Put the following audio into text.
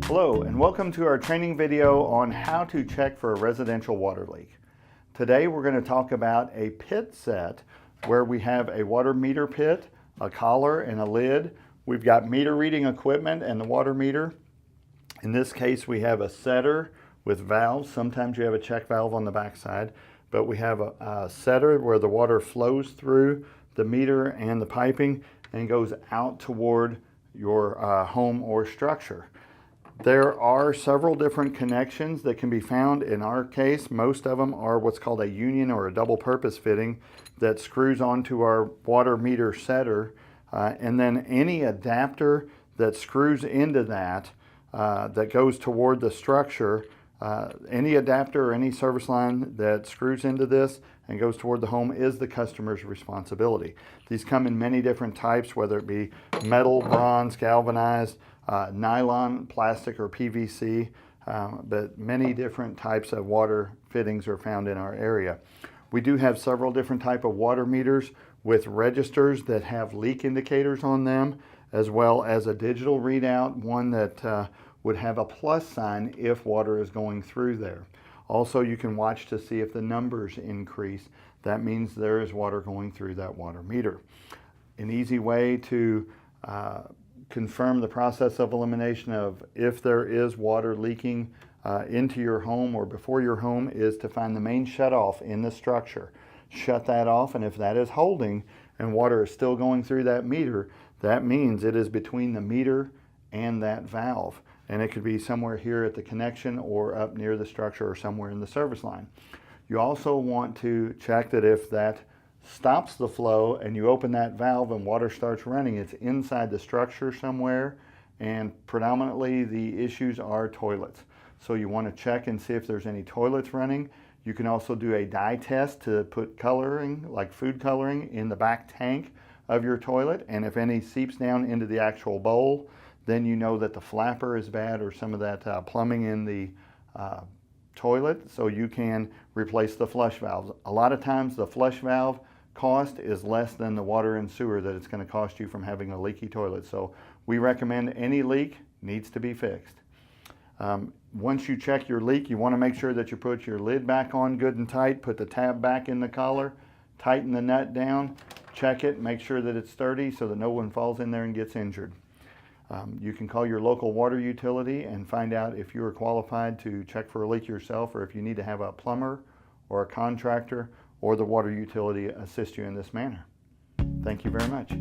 Hello and welcome to our training video on how to check for a residential water leak. Today we're going to talk about a pit set where we have a water meter pit, a collar and a lid. We've got meter reading equipment and the water meter. In this case we have a setter with valves. Sometimes you have a check valve on the back side, but we have a setter where the water flows through the meter and the piping and goes out toward your home or structure. There are several different connections that can be found. In our case, most of them are what's called a union or a double purpose fitting that screws onto our water meter setter, and then any adapter that screws into that that goes toward the structure, any adapter or any service line that screws into this and goes toward the home is the customer's responsibility. These come in many different types, whether it be metal, bronze, galvanized, nylon, plastic, or PVC, but many different types of water fittings are found in our area. We do have several different types of water meters with registers that have leak indicators on them, as well as a digital readout, one that would have a plus sign if water is going through there. Also, you can watch to see if the numbers increase. That means there is water going through that water meter. An easy way to confirm the process of elimination of if there is water leaking into your home or before your home is to find the main shutoff in the structure. Shut that off, and if that is holding and water is still going through that meter, that means it is between the meter and that valve. And it could be somewhere here at the connection or up near the structure or somewhere in the service line. You also want to check that if that stops the flow and you open that valve and water starts running, it's inside the structure somewhere, and predominantly the issues are toilets. So you want to check and see if there's any toilets running. You can also do a dye test to put coloring, like food coloring, in the back tank of your toilet, and if any seeps down into the actual bowl, then you know that the flapper is bad or some of that plumbing in the toilet, so you can replace the flush valves. A lot of times the flush valve cost is less than the water and sewer that it's going to cost you from having a leaky toilet. So we recommend any leak needs to be fixed. Once you check your leak, you want to make sure that you put your lid back on good and tight, put the tab back in the collar, tighten the nut down, check it, make sure that it's sturdy so that no one falls in there and gets injured. You can call your local water utility and find out if you are qualified to check for a leak yourself, or if you need to have a plumber or a contractor or the water utility assist you in this manner. Thank you very much.